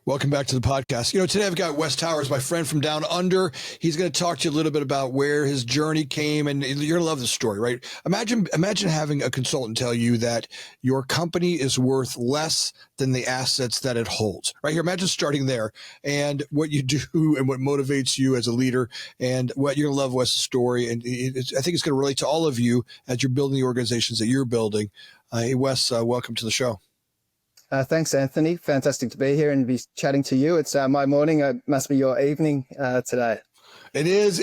Welcome back to the podcast. Today I've got Wes Towers, my friend from down under. He's going to talk to you a little bit about where his journey came, and you're going to love the story, right? Imagine having a consultant tell you that your company is worth less than the assets that it holds. Right here, imagine starting there and what you do and what motivates you as a leader, and what you're going to love Wes' story. And I think it's going to relate to all of you as you're building the organizations that you're building. Hey, Wes, welcome to the show. Thanks, Anthony. Fantastic to be here and be chatting to you. It's my morning. It must be your evening today. It is.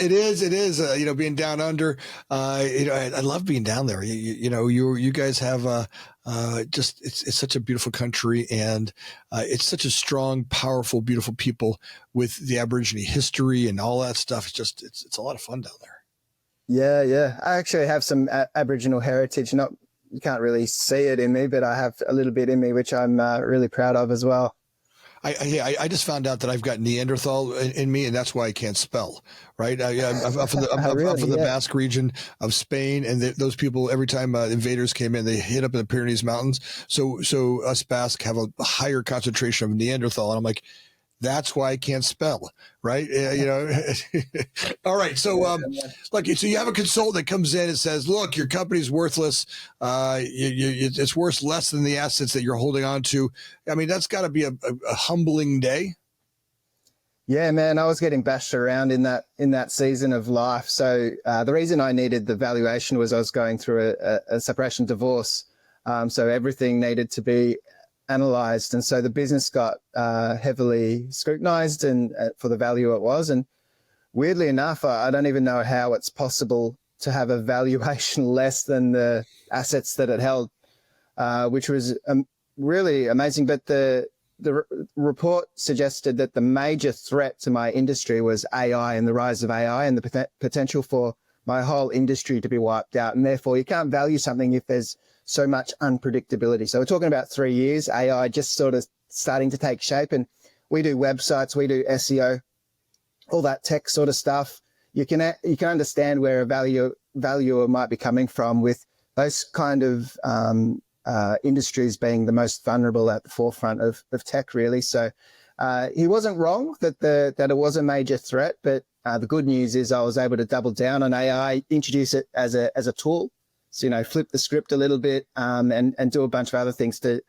Being down under, I love being down there. You guys have it's such a beautiful country, and it's such a strong, powerful, beautiful people with the Aborigine history and all that stuff. It's a lot of fun down there. Yeah. I actually have some Aboriginal heritage. You can't really see it in me, but I have a little bit in me, which I'm really proud of as well. I just found out that I've got Neanderthal in me, and that's why I can't spell. Right? I'm from the Basque region of Spain, and those people, every time invaders came in, they hit up in the Pyrenees Mountains. So us Basque have a higher concentration of Neanderthal, and I'm like, that's why I can't spell, right? All right. So, so you have a consultant that comes in and says, look, your company's worthless. It's worth less than the assets that you're holding on to. I mean, that's got to be a humbling day. Yeah, man, I was getting bashed around in that season of life. So the reason I needed the valuation was I was going through a separation divorce. So everything needed to be analyzed, and so the business got heavily scrutinized and for the value it was. And weirdly enough, I don't even know how it's possible to have a valuation less than the assets that it held, which was really amazing. But the report suggested that the major threat to my industry was AI and the rise of AI and the potential for my whole industry to be wiped out. And therefore, you can't value something if there's so much unpredictability. So we're talking about 3 years, AI just sort of starting to take shape. And we do websites, we do SEO, all that tech sort of stuff. You can understand where a valuer might be coming from with those kind of industries being the most vulnerable at the forefront of tech, really. So he wasn't wrong that it was a major threat, but the good news is I was able to double down on AI, introduce it as a tool. So, flip the script a little bit and do a bunch of other things to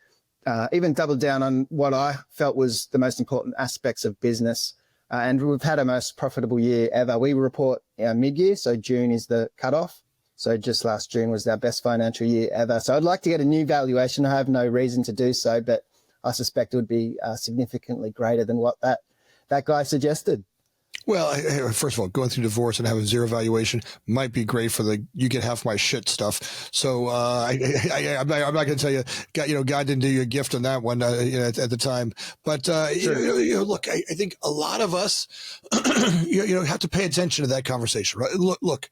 even double down on what I felt was the most important aspects of business. And we've had our most profitable year ever. We report mid-year, so June is the cutoff. So just last June was our best financial year ever. So I'd like to get a new valuation. I have no reason to do so, but I suspect it would be significantly greater than what that guy suggested. Well, first of all, going through divorce and having zero valuation might be great for you get half my shit stuff. So I'm not going to tell you, God didn't do you a gift on that one, at the time. But sure. Look, I think a lot of us, have to pay attention to that conversation. Right? Look,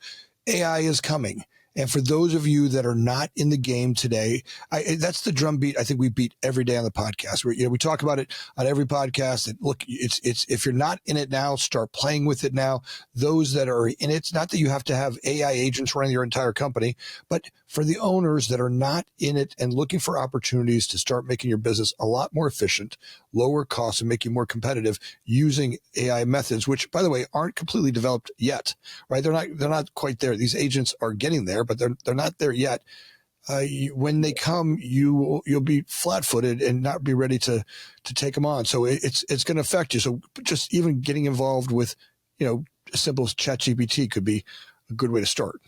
AI is coming. And for those of you that are not in the game today, that's the drumbeat I think we beat every day on the podcast. We talk about it on every podcast. And look, it's if you're not in it now, start playing with it now. Those that are in it, it's not that you have to have AI agents running your entire company, but for the owners that are not in it and looking for opportunities to start making your business a lot more efficient, lower costs, and make you more competitive using AI methods, which, by the way, aren't completely developed yet, right? They're not quite there. These agents are getting there, but they're not there yet. When they come, you'll be flat-footed and not be ready to take them on. So it's going to affect you. So just even getting involved with, as simple as ChatGPT could be a good way to start.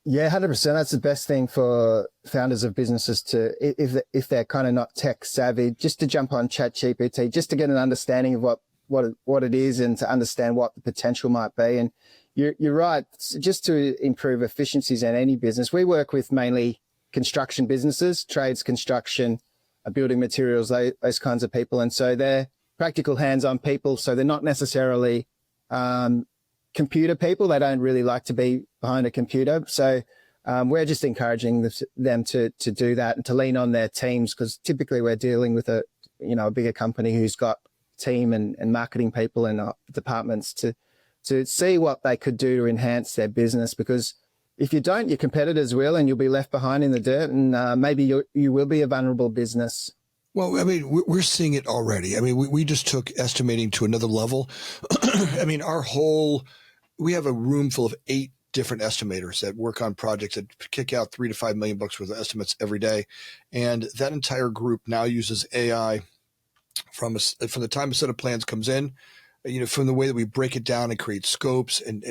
Yeah, 100%. That's the best thing for founders of businesses to, if they're kind of not tech savvy, just to jump on ChatGPT, just to get an understanding of what it is and to understand what the potential might be. And you're right. Just to improve efficiencies in any business, we work with mainly construction businesses, trades, construction, building materials, those kinds of people. And so they're practical hands-on people. So they're not necessarily computer people. They don't really like to be behind a computer. So we're just encouraging them to do that and to lean on their teams, because typically we're dealing with a bigger company who's got team and marketing people and departments to see what they could do to enhance their business. Because if you don't, your competitors will, and you'll be left behind in the dirt, and maybe you will be a vulnerable business. Well, I mean, we're seeing it already. I mean, we just took estimating to another level. I mean, we have a room full of 8 different estimators that work on projects that kick out $3 to $5 million worth of estimates every day. And that entire group now uses AI from the time a set of plans comes in, from the way that we break it down and create scopes. And,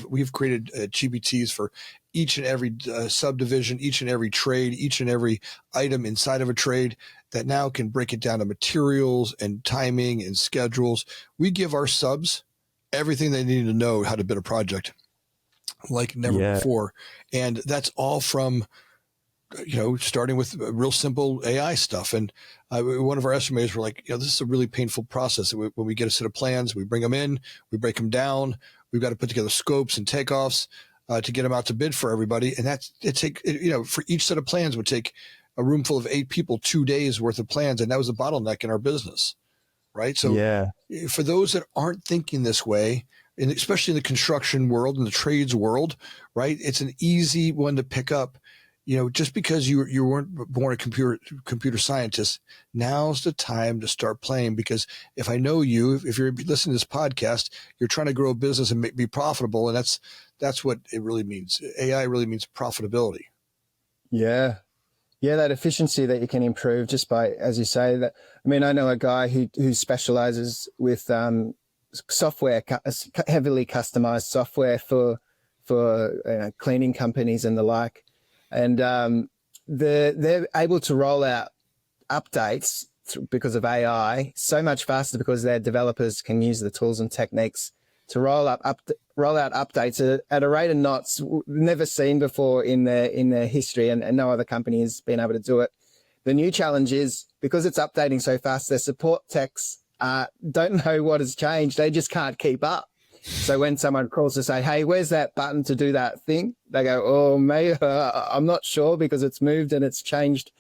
we've created GPTs for each and every subdivision, each and every trade, each and every item inside of a trade that now can break it down to materials and timing and schedules. We give our subs everything they need to know how to bid a project like never before. And that's all from, starting with real simple AI stuff. And one of our estimators were like, this is a really painful process. When we get a set of plans, we bring them in, we break them down. We've got to put together scopes and takeoffs to get them out to bid for everybody. And for each set of plans would take a room full of 8 people, 2 days worth of plans. And that was a bottleneck in our business. Right. So for those that aren't thinking this way, and especially in the construction world and the trades world, right, it's an easy one to pick up. Just because you weren't born a computer scientist, now's the time to start playing. Because if I know you, if you're listening to this podcast, you're trying to grow a business and be profitable, and that's what it really means. AI really means profitability. Yeah, that efficiency that you can improve just by, as you say, that. I mean, I know a guy who specializes with software, heavily customized software for cleaning companies and the like. And they're able to roll out updates because of AI so much faster because their developers can use the tools and techniques to roll out updates at a rate of knots never seen before in their history, and no other company has been able to do it. The new challenge is because it's updating so fast, their support techs don't know what has changed. They just can't keep up. So when someone calls to say, hey, where's that button to do that thing? They go, oh, maybe, I'm not sure because it's moved and it's changed.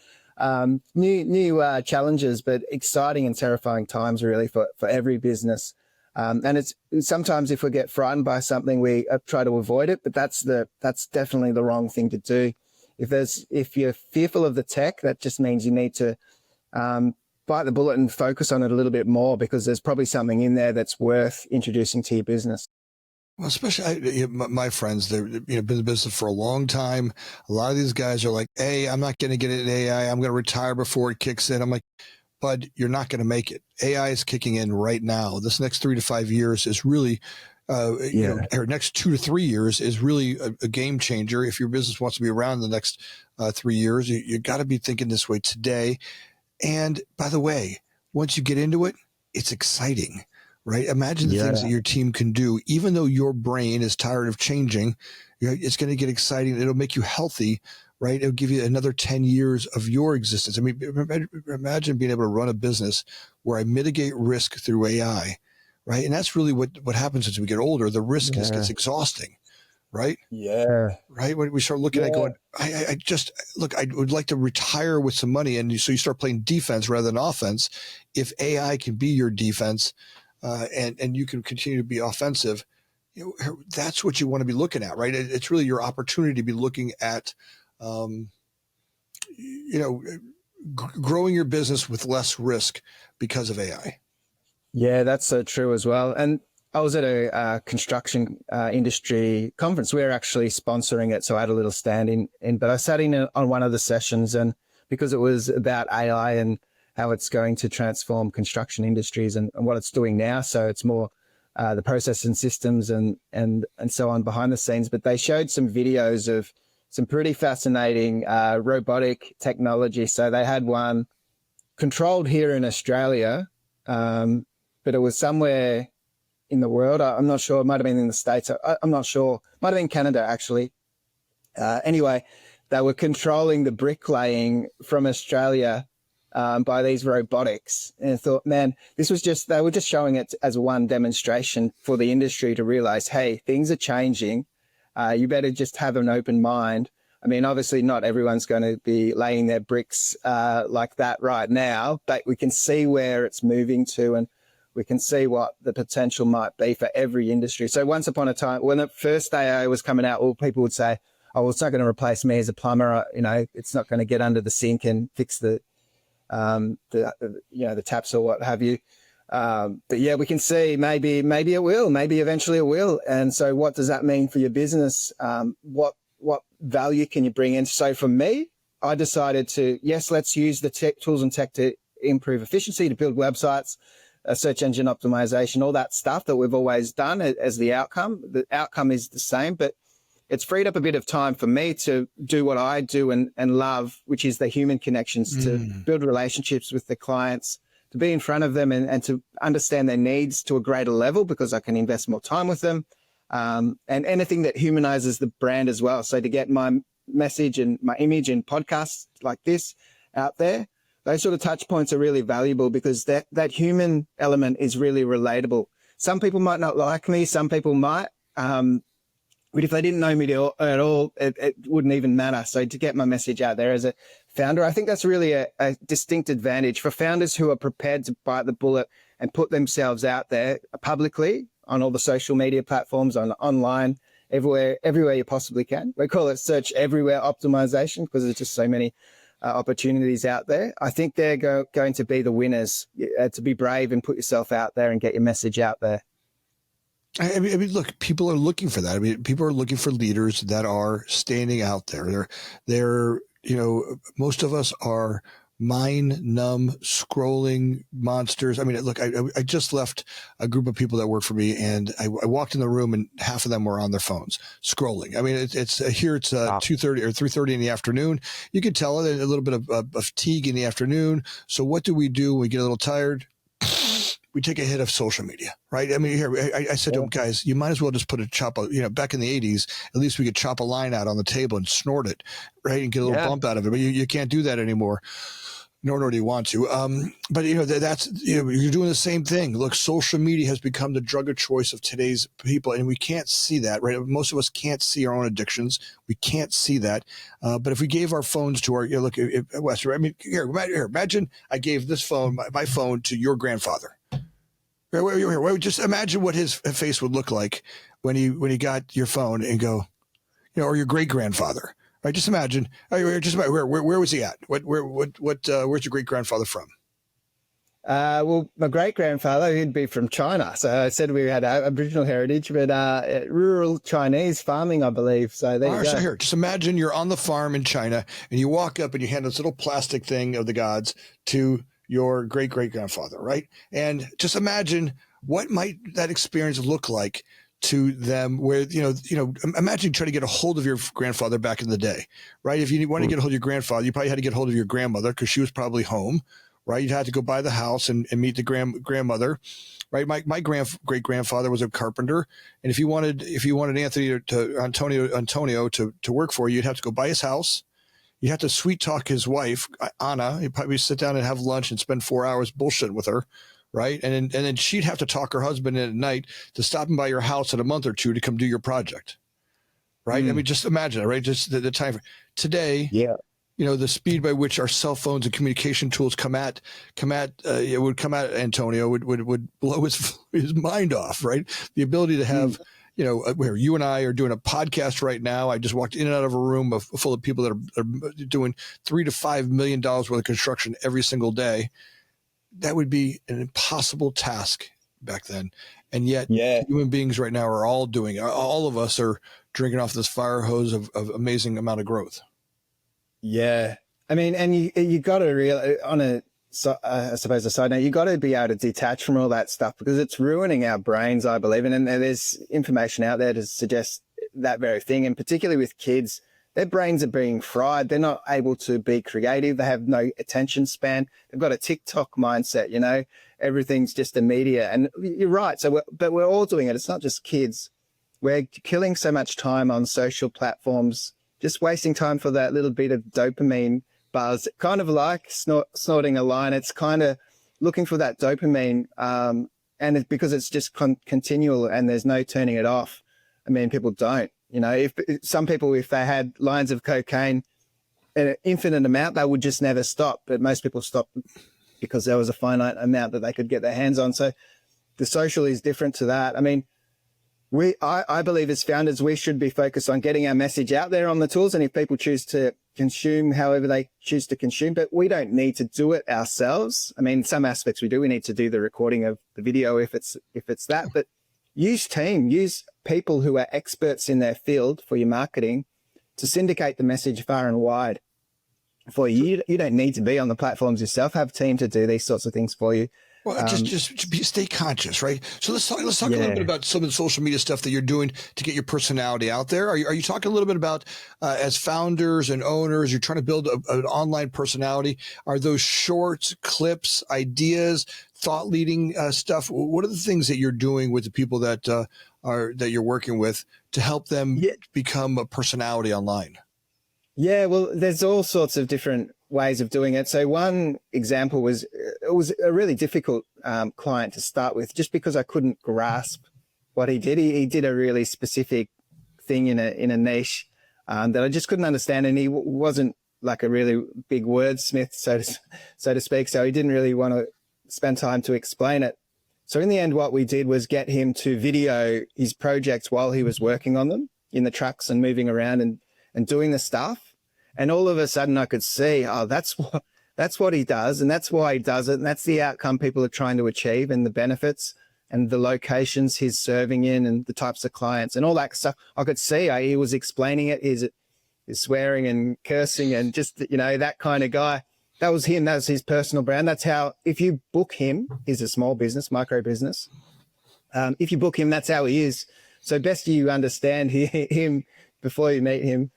New challenges, but exciting and terrifying times really for every business. And it's sometimes if we get frightened by something, we try to avoid it, but that's definitely the wrong thing to do. If you're fearful of the tech, that just means you need to bite the bullet and focus on it a little bit more because there's probably something in there that's worth introducing to your business. Well, especially my friends, they've been in the business for a long time. A lot of these guys are like, hey, I'm not going to get it in AI. I'm going to retire before it kicks in. I'm like, bud, you're not going to make it. AI is kicking in right now. This next 3 to 5 years is really, or next 2 to 3 years is really a game changer. If your business wants to be around the next 3 years, you got to be thinking this way today. And by the way, once you get into it, it's exciting, right? Imagine the things that your team can do, even though your brain is tired of changing. It's going to get exciting. It'll make you healthy, right? It'll give you another 10 years of your existence. I mean, imagine being able to run a business where I mitigate risk through AI, right? And that's really what happens as we get older. The risk gets exhausting. Right? Yeah. Right? When we start looking at going, I would like to retire with some money. And so you start playing defense rather than offense. If AI can be your defense and you can continue to be offensive, that's what you want to be looking at, right? It's really your opportunity to be looking at, growing your business with less risk because of AI. Yeah, that's so true as well. And I was at a construction industry conference. We were actually sponsoring it, so I had a little stand in. But I sat in on one of the sessions, and because it was about AI and how it's going to transform construction industries and what it's doing now, so it's more the process and systems and so on behind the scenes. But they showed some videos of some pretty fascinating robotic technology. So they had one controlled here in Australia, but it was somewhere in the world. I'm not sure. It might have been in the States. I'm not sure. Might have been Canada, actually. Anyway, they were controlling the bricklaying from Australia by these robotics. And I thought, man, they were just showing it as one demonstration for the industry to realize, hey, things are changing. You better just have an open mind. I mean, obviously not everyone's going to be laying their bricks like that right now, but we can see where it's moving to, and we can see what the potential might be for every industry. So once upon a time, when the first AI was coming out, all people would say, oh, well, it's not going to replace me as a plumber. It's not going to get under the sink and fix the the taps or what have you. But yeah, we can see maybe it will, maybe eventually it will. And so what does that mean for your business? What value can you bring in? So for me, I decided to, yes, let's use the tools and tech to improve efficiency, to build websites, search engine optimization, all that stuff that we've always done as the outcome. The outcome is the same, but it's freed up a bit of time for me to do what I do and love, which is the human connections, to build relationships with the clients, to be in front of them and to understand their needs to a greater level, because I can invest more time with them, and anything that humanizes the brand as well. So to get my message and my image in podcasts like this out there, those sort of touch points are really valuable, because that human element is really relatable. Some people might not like me, some people might, but if they didn't know me at all, it wouldn't even matter. So to get my message out there as a founder, I think that's really a distinct advantage for founders who are prepared to bite the bullet and put themselves out there publicly on all the social media platforms, online, everywhere you possibly can. We call it search everywhere optimization, because there's just so many opportunities out there. I think they're going to be the winners, to be brave and put yourself out there and get your message out there. I mean, look, people are looking for that. I mean, people are looking for leaders that are standing out there. They're most of us are mind-numb, scrolling monsters. I mean, look, I just left a group of people that work for me, and I walked in the room, and half of them were on their phones scrolling. I mean, it's 2:30 or 3:30 in the afternoon. You can tell a little bit of fatigue in the afternoon. So what do? When we get a little tired? We take a hit of social media, right? I mean, here, I said to them, guys, you might as well just back in the 80s, at least we could chop a line out on the table and snort it, right? And get a little bump out of it. But you can't do that anymore, nor do you want to. But, that's, you're doing the same thing. Look, social media has become the drug of choice of today's people, and we can't see that, right? Most of us can't see our own addictions. We can't see that. But if we gave our phones to our, Wes, I mean, here, imagine I gave this phone, my phone, to your grandfather. Just imagine what his face would look like when he got your phone and go, or your great grandfather. Right? Just imagine. Where was he at? Where's your great grandfather from? Well, my great grandfather, he'd be from China. So I said we had Aboriginal heritage, but rural Chinese farming, I believe. So there you go. So here, just imagine you're on the farm in China, and you walk up and you hand this little plastic thing of the gods to your great-great-grandfather, right? And just imagine what might that experience look like to them, where, imagine trying to get a hold of your grandfather back in the day, right? If you want to get a hold of your grandfather, you probably had to get a hold of your grandmother, because she was probably home, right? You'd have to go by the house and meet the grandmother, right? My great-grandfather was a carpenter. And if you wanted Antonio to work for you, you'd have to go by his house. You have to sweet talk his wife, Anna. You'd probably sit down and have lunch and spend 4 hours bullshitting with her, right? And then she'd have to talk her husband in at night to stop him by your house in a month or two to come do your project, right? I mean, just imagine it, right? Just the time today. Yeah. The speed by which our cell phones and communication tools come at Antonio would blow his mind off, right? The ability to have. Where you and I are doing a podcast right now. I just walked in and out of a room full of people that are doing $3 to $5 million worth of construction every single day. That would be an impossible task back then. And yet human beings right now are all doing it. All of us are drinking off this fire hose of amazing amount of growth. Yeah. I mean, and you got to realize I suppose a side note, you got to be able to detach from all that stuff, because it's ruining our brains, I believe. And there's information out there to suggest that very thing. And particularly with kids, their brains are being fried. They're not able to be creative. They have no attention span. They've got a TikTok mindset, everything's just immediate. And you're right. But we're all doing it. It's not just kids. We're killing so much time on social platforms, just wasting time for that little bit of dopamine buzz, kind of like snorting a line. It's kind of looking for that dopamine, and because it's just continual and there's no turning it off. I mean, people don't. If some people, if they had lines of cocaine in an infinite amount, they would just never stop. But most people stop because there was a finite amount that they could get their hands on. So the social is different to that. I mean, I believe as founders, we should be focused on getting our message out there on the tools. And if people choose to consume however they choose to consume, but we don't need to do it ourselves. I mean, some aspects we do. We need to do the recording of the video if it's that, but use people who are experts in their field for your marketing to syndicate the message far and wide for you. You don't need to be on the platforms yourself. Have a team to do these sorts of things for you. Well, stay conscious, right? So let's talk a little bit about some of the social media stuff that you're doing to get your personality out there. Are you talking a little bit about as founders and owners, you're trying to build an online personality? Are those shorts, clips, ideas, thought leading stuff? What are the things that you're doing with the people that you're working with to help them become a personality online? Yeah, well, there's all sorts of different ways of doing it. So one example was, it was a really difficult client to start with, just because I couldn't grasp what he did. He did a really specific thing in a niche that I just couldn't understand, and he wasn't like a really big wordsmith, so to speak. So he didn't really want to spend time to explain it. So in the end, what we did was get him to video his projects while he was working on them in the trucks and moving around and doing the stuff. And all of a sudden I could see, oh, that's what he does, and that's why he does it. And that's the outcome people are trying to achieve, and the benefits and the locations he's serving in and the types of clients and all that stuff. I could see he was explaining it. He's swearing and cursing and just, that kind of guy. That was him. That was his personal brand. That's how, if you book him, he's a small business, micro business. If you book him, that's how he is. So best you understand him before you meet him.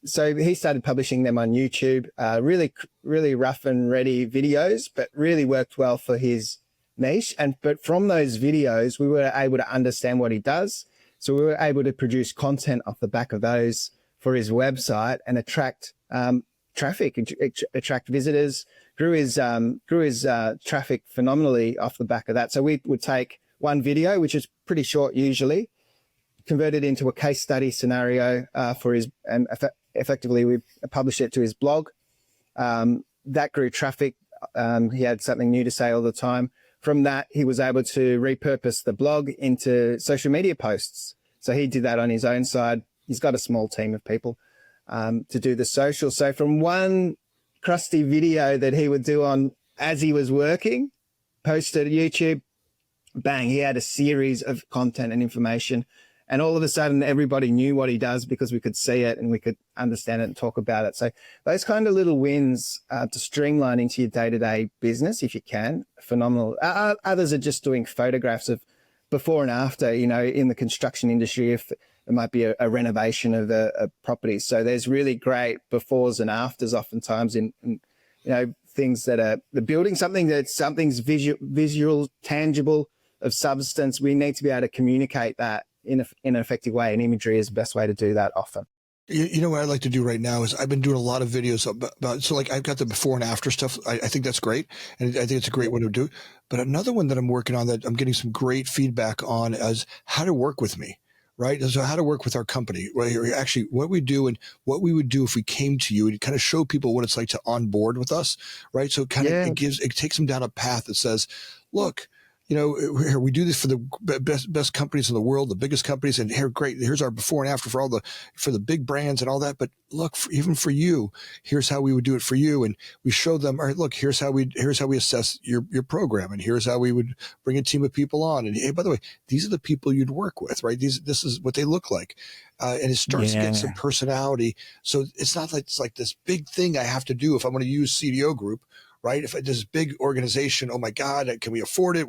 So he started publishing them on YouTube, really, really rough and ready videos, but really worked well for his niche. But from those videos, we were able to understand what he does. So we were able to produce content off the back of those for his website and attract, traffic, attract visitors, grew his traffic phenomenally off the back of that. So we would take one video, which is pretty short usually, convert it into a case study scenario and effectively we published it to his blog. That grew traffic. He had something new to say all the time. From that, he was able to repurpose the blog into social media posts. So he did that on his own side. He's got a small team of people to do the social. So from one crusty video that he would do as he was working, posted to YouTube, bang, he had a series of content and information. And all of a sudden, everybody knew what he does because we could see it and we could understand it and talk about it. So those kind of little wins to streamline into your day-to-day business, if you can, phenomenal. Others are just doing photographs of before and after, in the construction industry, if it might be a renovation of a property. So there's really great befores and afters oftentimes in things that are the building, something's visual, tangible, of substance. We need to be able to communicate that in an effective way, and imagery is the best way to do that often. You know what I'd like to do right now is I've been doing a lot of videos about so like I've got the before and after stuff. I think that's great, and I think it's a great one to do. But another one that I'm working on that I'm getting some great feedback on is how to work with me, right? So how to work with our company, right? Actually, what we do and what we would do if we came to you and kind of show people what it's like to onboard with us, right? So it takes them down a path that says, look, here we do this for the best companies in the world, the biggest companies, and here's our before and after for the big brands and all that. But look, even for you, here's how we would do it for you, and we show them, all right, look, here's how we assess your program, and here's how we would bring a team of people on. And hey, by the way, these are the people you'd work with, right? This is what they look like, and it starts to get some personality. So it's not like it's like this big thing I have to do if I'm going to use CDO Group. Right? If this big organization, oh my God, can we afford it?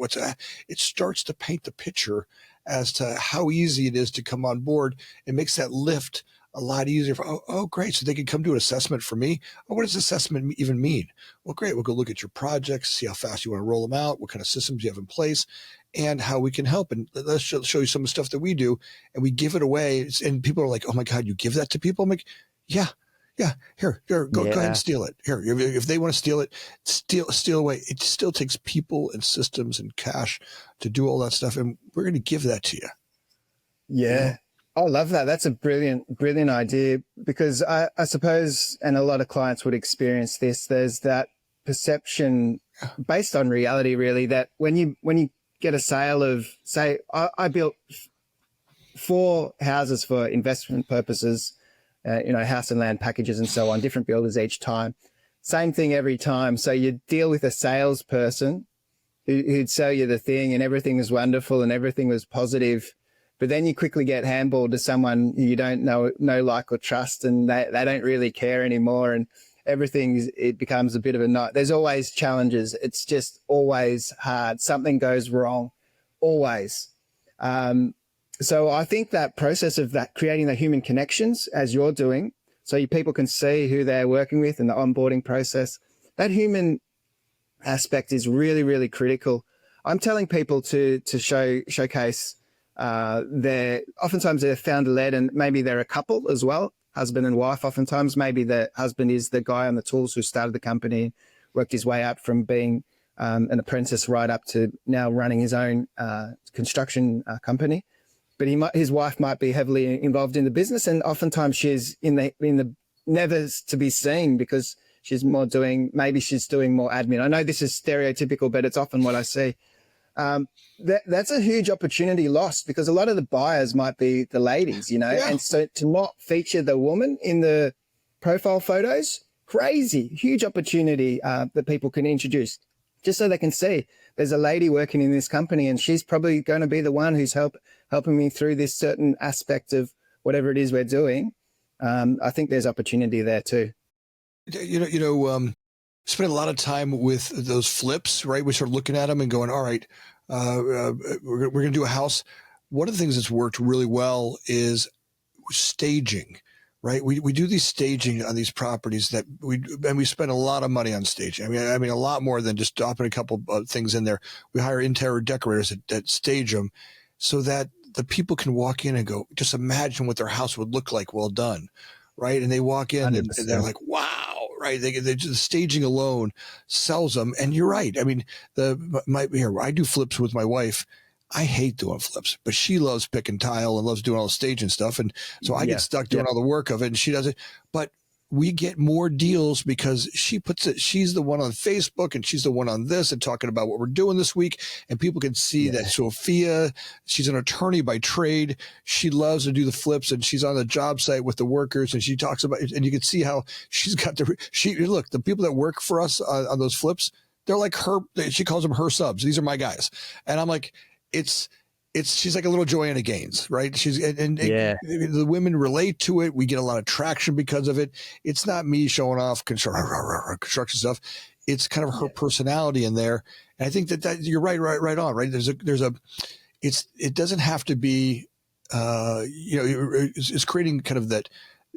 It starts to paint the picture as to how easy it is to come on board. It makes that lift a lot easier. Oh, great. So they can come do an assessment for me. Oh, what does assessment even mean? Well, great. We'll go look at your projects, see how fast you want to roll them out, what kind of systems you have in place, and how we can help. And let's show you some of the stuff that we do. And we give it away. And people are like, oh my God, you give that to people? I'm like, yeah. Yeah, here, go ahead and steal it. Here, if they want to steal it, steal away. It still takes people and systems and cash to do all that stuff, and we're going to give that to you. Yeah, I love that. That's a brilliant idea, because I suppose, and a lot of clients would experience this, there's that perception based on reality, really, that when you get a sale of, say, I built 4 houses for investment purposes, house and land packages and so on, different builders each time. Same thing every time. So you deal with a salesperson who'd sell you the thing and everything was wonderful and everything was positive. But then you quickly get handballed to someone who you don't know, like, or trust, and they don't really care anymore. And it becomes a bit of a night. There's always challenges. It's just always hard. Something goes wrong, always. So I think that process of that, creating the human connections as you're doing, so people can see who they're working with and the onboarding process, that human aspect is really, really critical. I'm telling people to showcase oftentimes they're founder-led, and maybe they're a couple as well, husband and wife. Oftentimes maybe the husband is the guy on the tools who started the company, worked his way up from being an apprentice right up to now running his own construction company. But his wife might be heavily involved in the business, and oftentimes she's in the never to be seen because she's doing more admin. I know this is stereotypical, but it's often what I see. That's a huge opportunity lost because a lot of the buyers might be the ladies, Yeah. and so to not feature the woman in the profile photos, crazy, huge opportunity that people can introduce just so they can see there's a lady working in this company and she's probably going to be the one who's helping me through this certain aspect of whatever it is we're doing. I think there's opportunity there too. Spend a lot of time with those flips, right? We start looking at them and going, all right, we're going to do a house. One of the things that's worked really well is staging, right? We do these staging on these properties and we spend a lot of money on staging. I mean, a lot more than just dropping a couple of things in there. We hire interior decorators that stage them so that the people can walk in and go, just imagine what their house would look like well done, right? And they walk in and they're like, wow, right? The staging alone sells them. And you're right. I mean, I do flips with my wife. I hate doing flips, but she loves picking tile and loves doing all the staging stuff. And so I get stuck doing all the work of it and she does it. But we get more deals because she's the one on Facebook and she's the one on this and talking about what we're doing this week. And people can see that Sophia, she's an attorney by trade. She loves to do the flips and she's on the job site with the workers and she talks about it. And you can see how she's got the people that work for us on those flips, they're like she calls them her subs. These are my guys. And I'm like, she's like a little Joanna Gaines, right? The women relate to it. We get a lot of traction because of it. It's not me showing off construction stuff. It's kind of her personality in there. And I think that you're right on, right? It doesn't have to be, it's creating kind of that.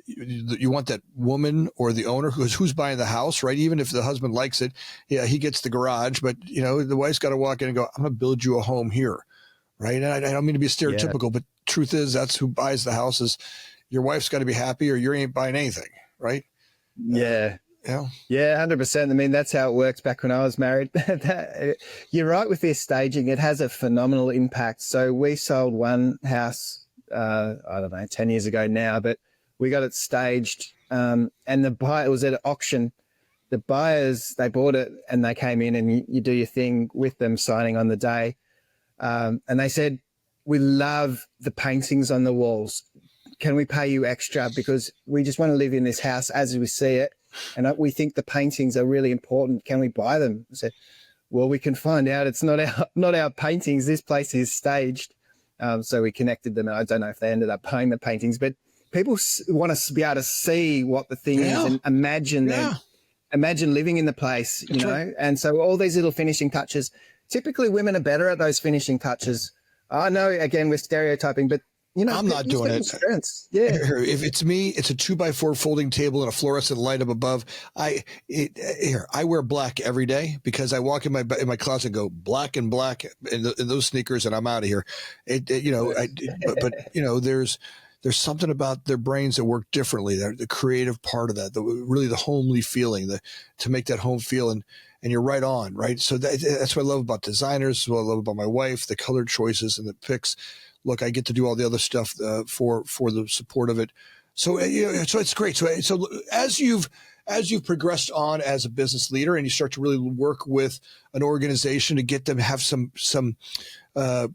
You want that woman or the owner who's buying the house, right? Even if the husband likes it, he gets the garage, but the wife's got to walk in and go, I'm going to build you a home here. Right. And I don't mean to be stereotypical, but truth is that's who buys the houses. Your wife's got to be happy or you ain't buying anything. Right. Yeah. 100%. I mean, that's how it works back when I was married. You're right with this staging. It has a phenomenal impact. So we sold one house, I don't know, 10 years ago now, but we got it staged. And the buyer was at an auction. The buyers, they bought it and they came in and you do your thing with them signing on the day. And they said, we love the paintings on the walls. Can we pay you extra? Because we just want to live in this house as we see it. And we think the paintings are really important. Can we buy them? I said, well, we can find out. It's not our paintings. This place is staged. So we connected them. And I don't know if they ended up buying the paintings, but people want to be able to see what the thing is and imagine them. Imagine living in the place, Right. And so all these little finishing touches. Typically, women are better at those finishing touches. I know, again, we're stereotyping, but, I'm not doing it. Yeah. If it's me, it's a 2x4 folding table and a fluorescent light up above. I wear black every day because I walk in my closet and go black in those sneakers and I'm out of here. There's something about their brains that work differently. The creative part of that, really the homely feeling, to make that home feel. And you're right on, right? So that's what I love about designers, what I love about my wife, the color choices and the picks. Look, I get to do all the other stuff for the support of it. So so it's great. So as as you've progressed on as a business leader and you start to really work with an organization to get them to have some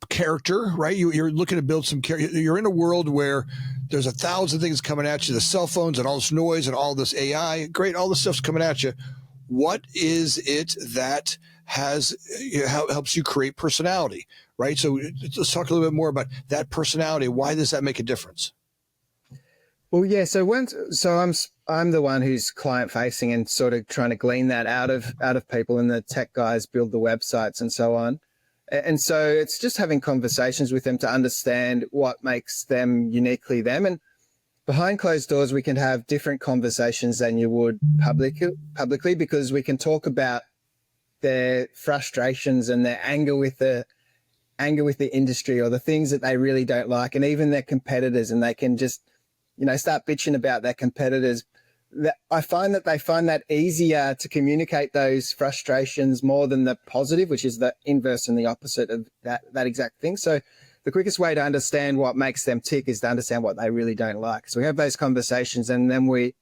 character, right? You're looking to build some character. You're in a world where there's 1,000 things coming at you, the cell phones and all this noise and all this AI. Great, all this stuff's coming at you. What is it that helps you create personality, right? So let's talk a little bit more about that personality. Why does that make a difference? Well, yeah. So I'm the one who's client facing and sort of trying to glean that out of people, and the tech guys build the websites and so on. And so it's just having conversations with them to understand what makes them uniquely them. And behind closed doors, we can have different conversations than you would publicly, because we can talk about their frustrations and their anger with the industry, or the things that they really don't like, and even their competitors, and they can just, start bitching about their competitors. I find that they find that easier to communicate those frustrations more than the positive, which is the inverse and the opposite of that exact thing. So the quickest way to understand what makes them tick is to understand what they really don't like. So we have those conversations, and then we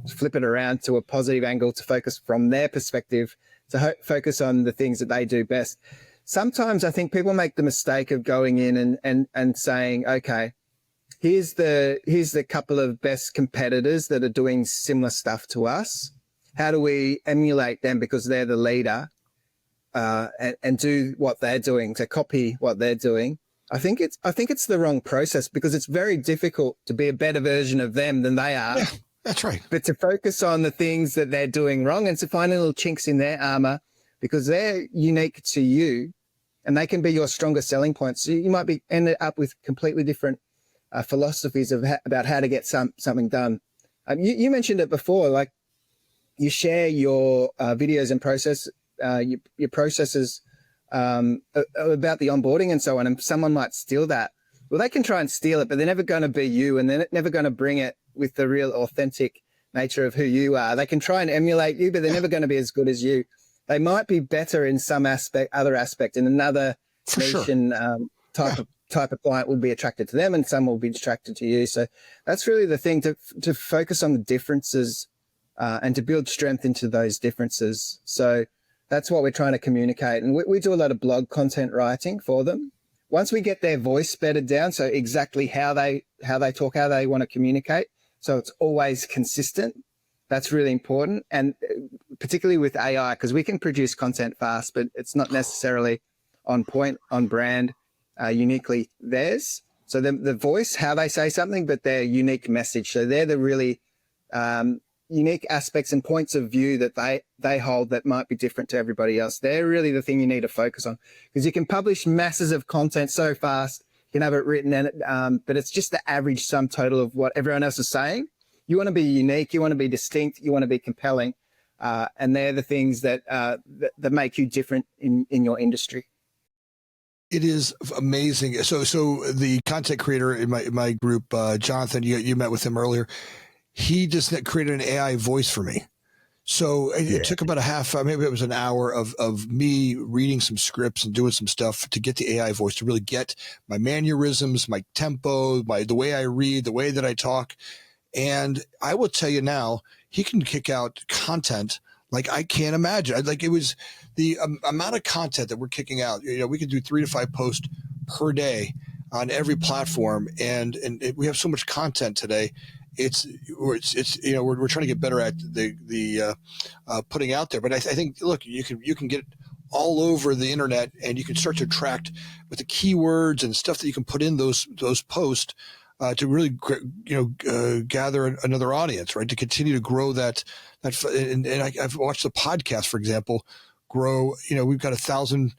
flip it around to a positive angle to focus from their perspective, to focus on the things that they do best. Sometimes I think people make the mistake of going in and saying, okay, here's the couple of best competitors that are doing similar stuff to us. How do we emulate them because they're the leader, and do what they're doing, to copy what they're doing? I think it's the wrong process, because it's very difficult to be a better version of them than they are. Yeah, that's right. But to focus on the things that they're doing wrong, and to find little chinks in their armor, because they're unique to you and they can be your strongest selling points. So you might end up with completely different philosophies about how to get something done. You mentioned it before, like you share your videos and your processes about the onboarding and so on, and someone might steal that. Well, they can try and steal it, but they're never going to be you, and they're never going to bring it with the real authentic nature of who you are. They can try and emulate you, but they're never going to be as good as you. They might be better in some other aspect, in another niche and type of client will be attracted to them, and some will be attracted to you. So that's really the thing, to focus on the differences and to build strength into those differences. So that's what we're trying to communicate. And we do a lot of blog content writing for them. Once we get their voice bedded down, so exactly how they talk, how they want to communicate, so it's always consistent, that's really important. And particularly with AI, because we can produce content fast, but it's not necessarily on point, on brand, uniquely theirs. So the voice, how they say something, but their unique message. So they're the really unique aspects and points of view that they hold that might be different to everybody else. They're really the thing you need to focus on, because you can publish masses of content so fast, you can have it written in it, but it's just the average sum total of what everyone else is saying. You want to be unique, you want to be distinct, you want to be compelling, and they're the things that make you different in your industry. It is amazing. So the content creator in my group, Jonathan, you met with him earlier. He just created an AI voice for me. So it took about maybe it was an hour of me reading some scripts and doing some stuff to get the AI voice, to really get my mannerisms, my tempo, the way I read, the way that I talk. And I will tell you now, he can kick out content like I can't imagine. Like, it was the amount of content that we're kicking out. We could do 3 to 5 posts per day on every platform, and we have so much content today. It's we're trying to get better at the putting out there. But I think, look, you can get all over the internet, and you can start to attract with the keywords and stuff that you can put in those posts to really gather another audience, right? To continue to grow that and I've watched the podcast, for example, grow. We've got 1,000,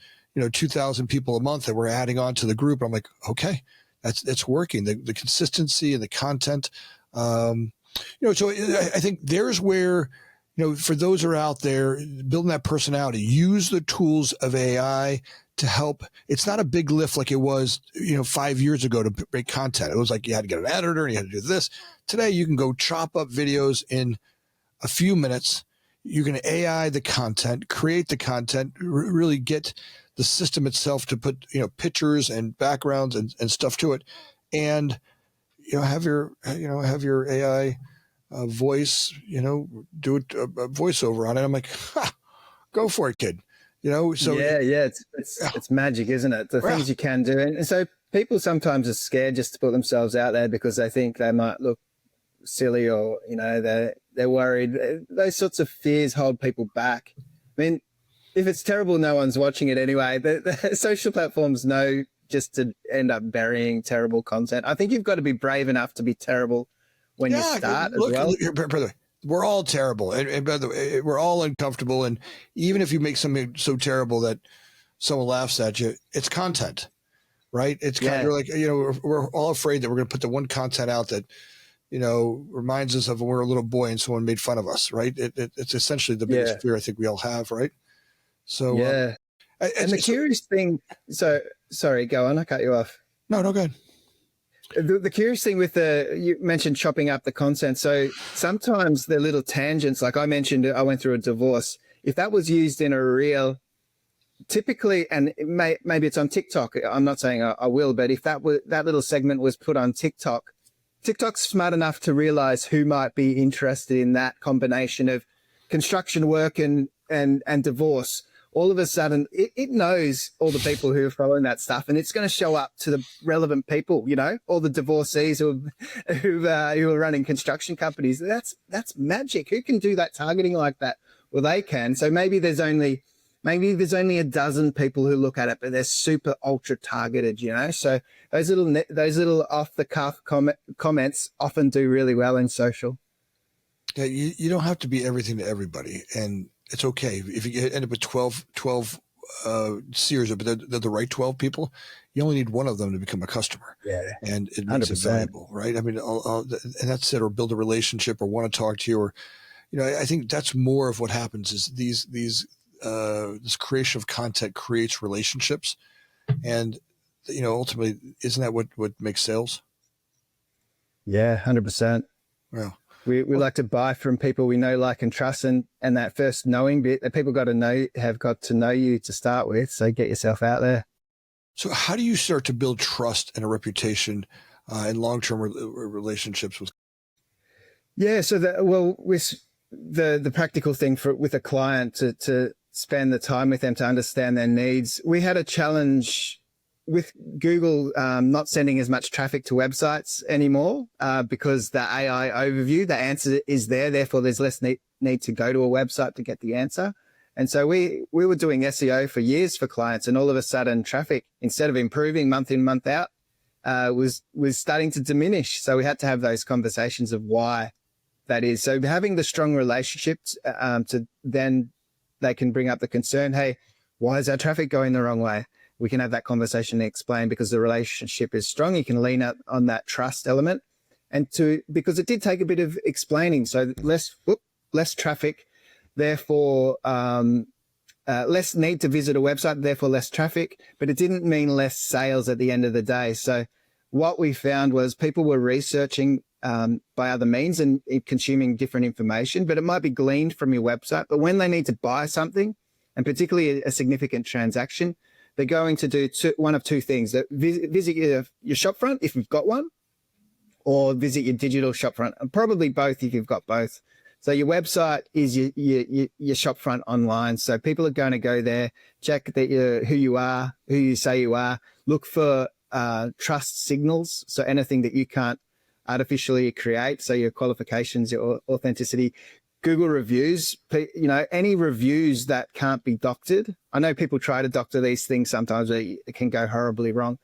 2,000 people a month that we're adding on to the group. I'm like, okay, that's working. The consistency and the content. So I think there's where, for those who are out there building that personality, use the tools of AI to help. It's not a big lift like it was, 5 years ago to make content. It was like you had to get an editor and you had to do this. Today, you can go chop up videos in a few minutes. You can AI the content, create the content, really get the system itself to put, pictures and backgrounds and stuff to it, and have your AI voice, do a voiceover on it. I'm like, ha, go for it, kid. So Yeah. It's magic, isn't it? The things you can do. And so people sometimes are scared just to put themselves out there because they think they might look silly, or, they're worried. Those sorts of fears hold people back. I mean, if it's terrible, no one's watching it anyway. The social platforms know just to end up burying terrible content. I think you've got to be brave enough to be terrible when you start as well. Look, we're all terrible. And by the way, we're all uncomfortable. And even if you make something so terrible that someone laughs at you, it's content, right? It's kind of like, we're all afraid that we're going to put the one content out that, reminds us of when we were a little boy and someone made fun of us, right? It's essentially the biggest fear I think we all have, right? So, and the curious thing, sorry, go on, I cut you off. No, go ahead. The curious thing with you mentioned chopping up the content. So sometimes the little tangents, like I mentioned, I went through a divorce. If that was used in a reel, typically, and maybe it's on TikTok, I'm not saying I will, but if that little segment was put on TikTok, TikTok's smart enough to realize who might be interested in that combination of construction work and divorce. All of a sudden, it knows all the people who are following that stuff, and it's going to show up to the relevant people, all the divorcees who are running construction companies. That's magic. Who can do that targeting like that? Well, they can. So maybe there's only a dozen people who look at it, but they're super ultra targeted, So those little off the cuff comments often do really well in social. Yeah, you don't have to be everything to everybody, and it's okay if you end up with 12 series, but they're the right 12 people. You only need one of them to become a customer. Yeah, and it makes 100%. It valuable, right? I mean, and that's it, or build a relationship, or want to talk to you, or I think that's more of what happens is this creation of content creates relationships, and ultimately, isn't that what makes sales? Yeah, 100%. Yeah. We like to buy from people we know, like, and trust, and that first knowing bit that people have got to know you to start with. So get yourself out there. So how do you start to build trust and a reputation in long-term relationships with? Yeah. So with the practical thing with a client to spend the time with them to understand their needs. We had a challenge with Google not sending as much traffic to websites anymore because the AI overview, the answer is there. Therefore, there's less need to go to a website to get the answer. And so we were doing SEO for years for clients, and all of a sudden traffic, instead of improving month in, month out, was starting to diminish. So we had to have those conversations of why that is. So having the strong relationships to then they can bring up the concern, hey, why is our traffic going the wrong way? We can have that conversation and explain, because the relationship is strong. You can lean out on that trust element, because it did take a bit of explaining. So less traffic, therefore less need to visit a website, therefore less traffic, but it didn't mean less sales at the end of the day. So what we found was people were researching by other means and consuming different information, but it might be gleaned from your website. But when they need to buy something, and particularly a significant transaction, they're going to do one of two things: that visit your shopfront if you've got one, or visit your digital shopfront, and probably both if you've got both. So your website is your shopfront online. So people are going to go there, check that who you are, who you say you are, look for trust signals. So anything that you can't artificially create. So your qualifications, your authenticity, Google reviews, any reviews that can't be doctored. I know people try to doctor these things sometimes, but it can go horribly wrong.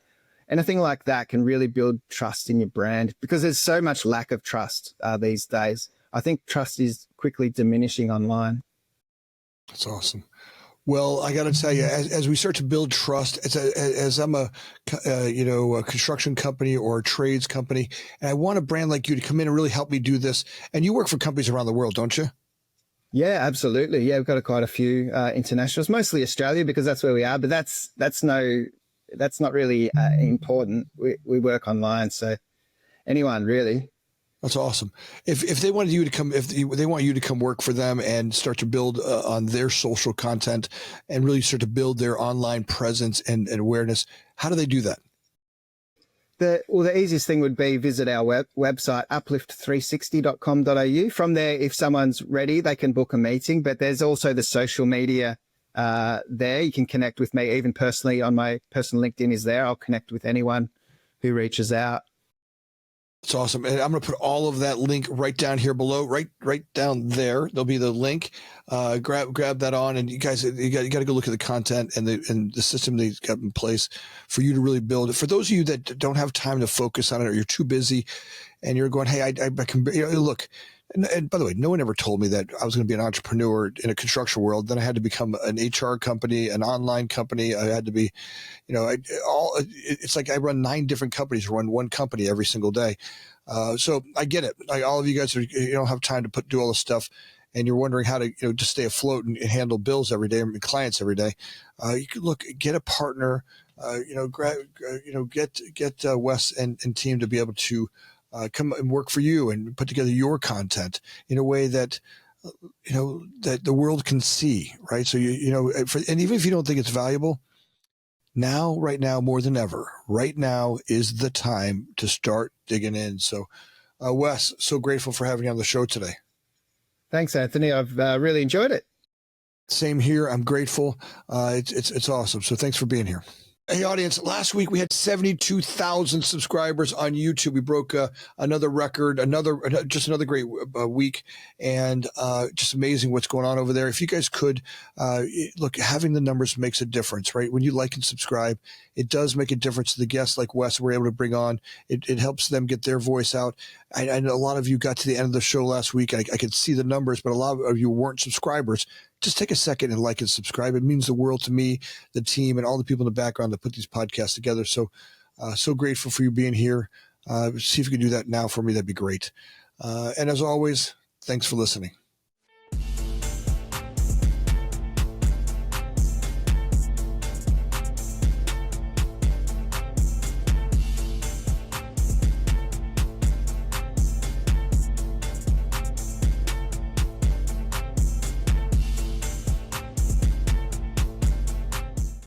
Anything like that can really build trust in your brand, because there's so much lack of trust these days. I think trust is quickly diminishing online. That's awesome. Well, I got to tell you, as we start to build trust, as I'm a construction company or a trades company, and I want a brand like you to come in and really help me do this. And you work for companies around the world, don't you? Yeah, absolutely. Yeah, we've got quite a few internationals, mostly Australia, because that's where we are. But that's not really important. We work online, so anyone really. That's awesome. If they wanted you to come, if they want you to come work for them and start to build on their social content and really start to build their online presence and awareness, how do they do that? The easiest thing would be visit our website, uplift360.com.au. From there, if someone's ready, they can book a meeting. But there's also the social media there. You can connect with me, even personally on my personal LinkedIn is there. I'll connect with anyone who reaches out. It's awesome. And I'm going to put all of that link right down here below, right down there. There'll be the link. Grab that on, and you guys, you got to go look at the content and the system they've got in place for you to really build it. For those of you that don't have time to focus on it, or you're too busy and you're going, hey, I can, look. And by the way, no one ever told me that I was going to be an entrepreneur in a construction world. Then I had to become an HR company, an online company. I had to be, it's like I run 9 different companies, run one company every single day. So I get it. Like, all of you guys you don't have time to do all this stuff, and you're wondering how to, just stay afloat and handle bills every day and clients every day. You can get a partner, get Wes and team to be able to come and work for you and put together your content in a way that, that the world can see, right? So, and even if you don't think it's valuable, right now, more than ever, right now is the time to start digging in. So, Wes, so grateful for having you on the show today. Thanks, Anthony. I've really enjoyed it. Same here. I'm grateful. It's awesome. So thanks for being here. Hey, audience, last week we had 72,000 subscribers on YouTube. We broke another record, just another great week, and just amazing what's going on over there. If you guys could, look, having the numbers makes a difference, right? When you like and subscribe, it does make a difference to the guests like Wes we're able to bring on. It helps them get their voice out. I know a lot of you got to the end of the show last week. I could see the numbers, but a lot of you weren't subscribers. Just take a second and like and subscribe. It means the world to me, the team, and all the people in the background that put these podcasts together. So, so grateful for you being here. See if you can do that now for me. That'd be great. And as always, thanks for listening.